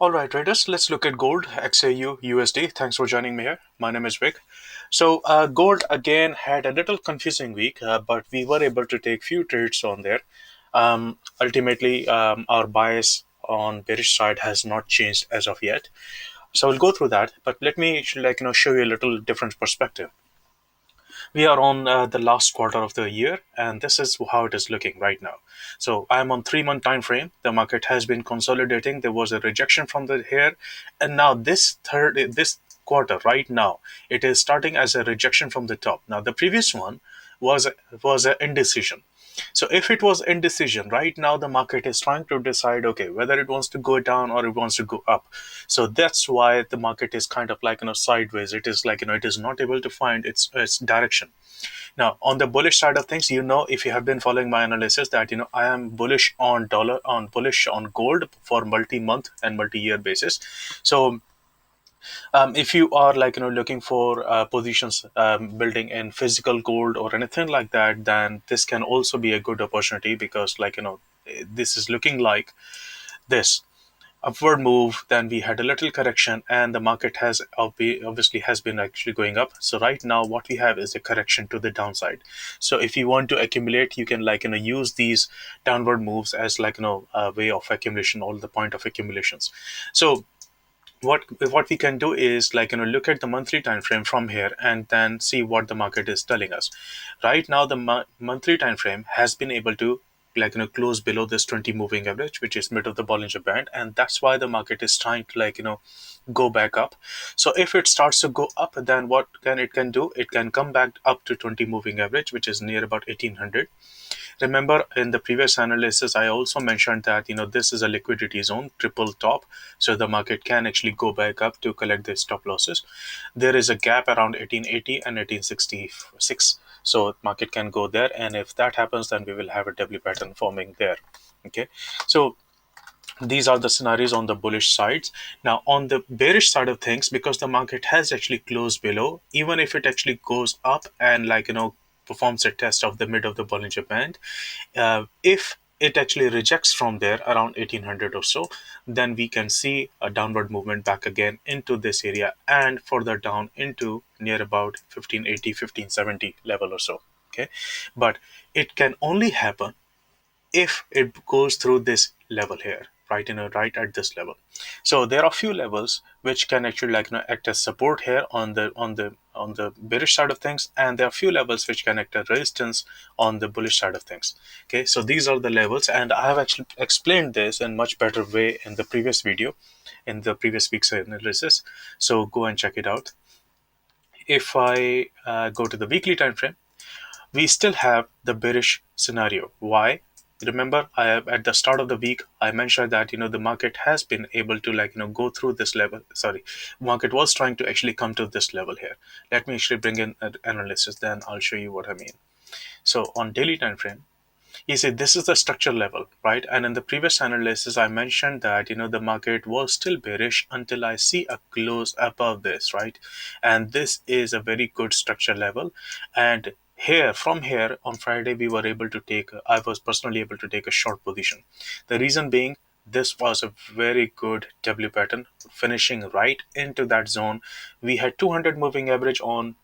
All right, traders, let's look at gold, XAUUSD. Thanks for joining me here. My name is Vic. So, gold again had a little confusing week, but we were able to take few trades on there. Ultimately, our bias on bearish side has not changed as of yet. So, we'll go through that, but let me show you a little different perspective. We are on the last quarter of the year, and this is how it is looking right now. So I'm on 3 month time frame. The market has been consolidating. There was a rejection from the here, and now this quarter right now, it is starting as a rejection from the top. Now the previous one was an indecision. So if it was indecision, right now the market is trying to decide, okay, whether it wants to go down or it wants to go up. So that's why the market is kind of like sideways. It is like it is not able to find its direction. Now on the bullish side of things, if you have been following my analysis, that I am bullish on dollar, on bullish on gold for multi-month and multi-year basis. So if you are looking for positions building in physical gold or anything like that, then this can also be a good opportunity, because this is looking like this upward move. Then we had a little correction, and the market has obviously has been actually going up. So right now what we have is a correction to the downside. So if you want to accumulate, you can use these downward moves as a way of accumulation, all the point of accumulations. So what we can do is look at the monthly time frame from here, and then see what the market is telling us. Right now the monthly time frame has been able to close below this 20 moving average, which is mid of the Bollinger Band, and that's why the market is trying to go back up. So if it starts to go up, then what can it can do, it can come back up to 20 moving average, which is near about 1800. Remember, in the previous analysis, I also mentioned that this is a liquidity zone, triple top, so the market can actually go back up to collect the stop losses. There is a gap around 1880 and 1866, so market can go there, and if that happens, then we will have a W pattern forming there. Okay, so these are the scenarios on the bullish sides. Now on the bearish side of things, because the market has actually closed below, even if it actually goes up and performs a test of the mid of the Bollinger Band, if it actually rejects from there around 1800 or so, then we can see a downward movement back again into this area, and further down into near about 1580 1570 level or so. Okay, but it can only happen if it goes through this level here, right, right at this level. So there are a few levels which can actually act as support here on the bearish side of things, and there are a few levels which can act as resistance on the bullish side of things. Okay, so these are the levels, and I have actually explained this in much better way in the previous video, in the previous week's analysis, so go and check it out. If I go to the weekly time frame, we still have the bearish scenario. Why? Remember, I have, at the start of the week, I mentioned that the market has been able to go through this level. Sorry, market was trying to actually come to this level here. Let me actually bring in an analysis, then I'll show you what I mean. So on daily time frame, you see this is the structure level, right? And in the previous analysis, I mentioned that the market was still bearish until I see a close above this, right? And this is a very good structure level. And here, from here on Friday, we were able to take, I was personally able to take a short position. The reason being, this was a very good W pattern finishing right into that zone. We had 200 moving average on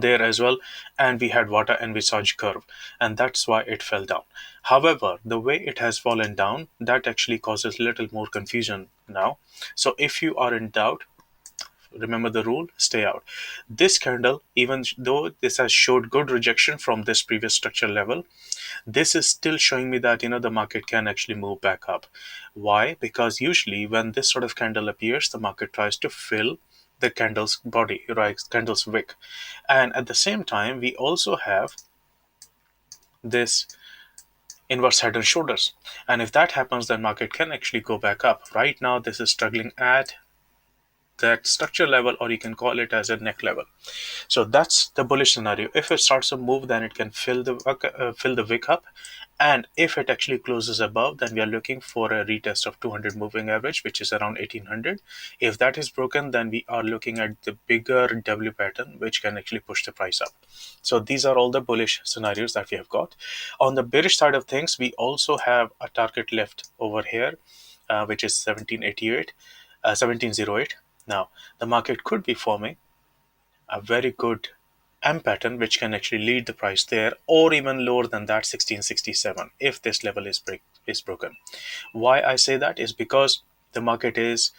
there as well, and we had water and visage curve, and that's why it fell down. However, the way it has fallen down, that actually causes a little more confusion now. So if you are in doubt, remember the rule, stay out. This candle, even though this has showed good rejection from this previous structure level, this is still showing me that the market can actually move back up. Why? Because usually when this sort of candle appears, the market tries to fill the candle's body, right, candle's wick. And at the same time, we also have this inverse head and shoulders, and if that happens, then market can actually go back up. Right now this is struggling at that structure level, or you can call it as a neck level. So that's the bullish scenario. If it starts to move, then it can fill the wick up, and if it actually closes above, then we are looking for a retest of 200 moving average, which is around 1800. If that is broken, then we are looking at the bigger W pattern, which can actually push the price up. So these are all the bullish scenarios that we have got. On the bearish side of things, we also have a target left over here, which is 1708. Now the market could be forming a very good M pattern which can actually lead the price there, or even lower than that, 1667, if this level is broken. Why I say that is because the market is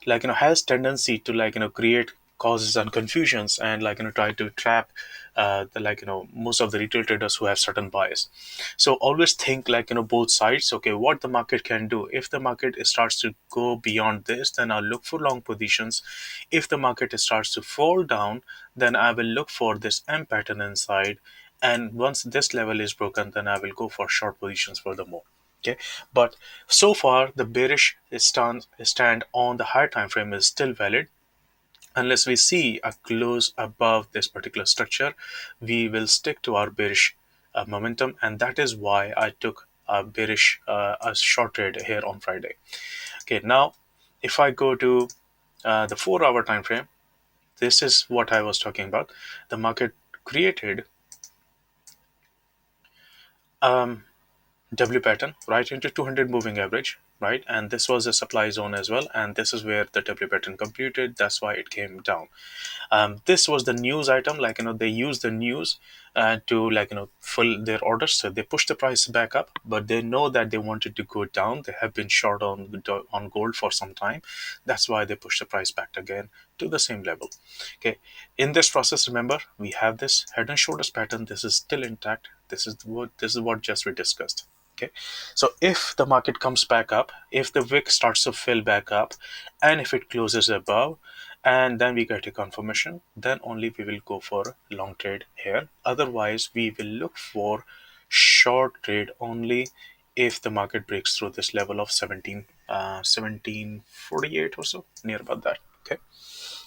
has tendency to create causes and confusions, and try to trap the most of the retail traders who have certain bias. So always think both sides. Okay, what the market can do. If the market starts to go beyond this, then I'll look for long positions. If the market starts to fall down, then I will look for this M pattern inside, and once this level is broken, then I will go for short positions furthermore. Okay, but so far the bearish stand on the higher time frame is still valid. Unless we see a close above this particular structure, we will stick to our bearish momentum, and that is why I took a bearish a short trade here on Friday. Okay, now if I go to the 4 hour time frame, this is what I was talking about. The market created um, W pattern right into 200 moving average, right? And this was a supply zone as well, and this is where the W pattern completed. That's why it came down. This was the news item, they use the news to fill their orders, so they push the price back up, but they know that they wanted to go down. They have been short on gold for some time. That's why they push the price back again to the same level. Okay, in this process, remember, we have this head and shoulders pattern. This is still intact. This is what just we discussed. Okay, so if the market comes back up, if the wick starts to fill back up, and if it closes above, and then we get a confirmation, then only we will go for long trade here. Otherwise we will look for short trade only if the market breaks through this level of 1748 or so, near about that. Okay,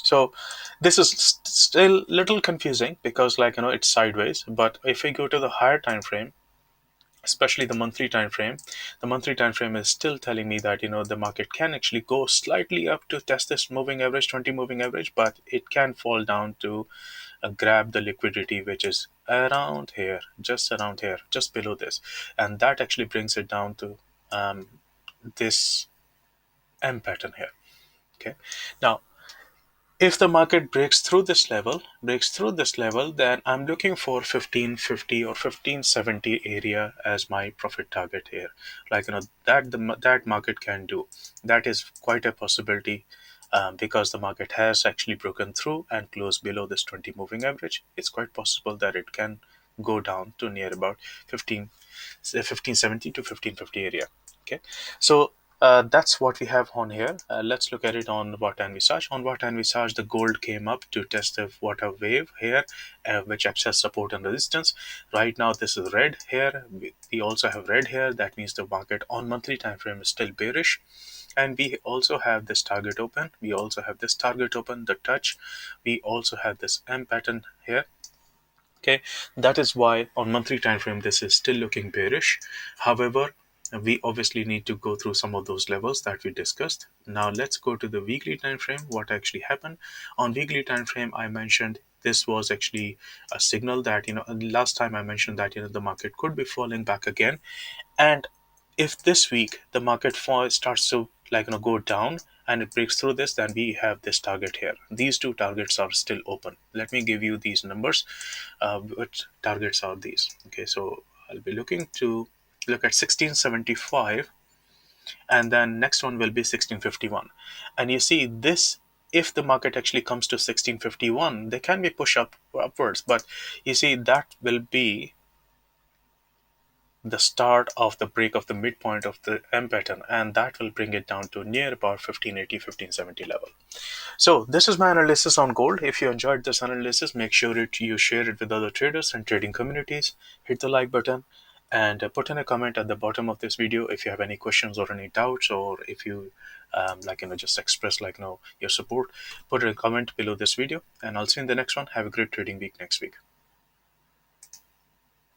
so this is still little confusing because it's sideways, but if we go to the higher time frame, especially the monthly time frame is still telling me that the market can actually go slightly up to test this moving average, 20 moving average, but it can fall down to grab the liquidity which is around here, just below this, and that actually brings it down to this M pattern here. Okay, now if the market breaks through this level, then I'm looking for 1550 or 1570 area as my profit target here. That market can do. That is quite a possibility, because the market has actually broken through and closed below this 20 moving average. It's quite possible that it can go down to near about 1570 to 1550 area. Okay, so that's what we have on here. Let's look at it on what and Visage. On what and Visage, the gold came up to test the water wave here, which acts as support and resistance. Right now, this is red here. We also have red here. That means the market on monthly time frame is still bearish. And we also have this target open. The touch. We also have this M pattern here. Okay, that is why on monthly time frame this is still looking bearish. However, we obviously need to go through some of those levels that we discussed. Now let's go to the weekly time frame. What actually happened on weekly time frame? I mentioned this was actually a signal that last time I mentioned that the market could be falling back again, and if this week the market fall starts to go down and it breaks through this, then we have this target here. These two targets are still open. Let me give you these numbers. What targets are these? Okay, so I'll be looking to look at 1675, and then next one will be 1651. And you see this, if the market actually comes to 1651, they can be push upwards, but you see that will be the start of the break of the midpoint of the M pattern, and that will bring it down to near about 1580, 1570 level. So this is my analysis on gold. If you enjoyed this analysis, make sure you share it with other traders and trading communities. Hit the like button and put in a comment at the bottom of this video if you have any questions or any doubts, or if you just express your support. Put a comment below this video, and I'll see you in the next one. Have a great trading week next week.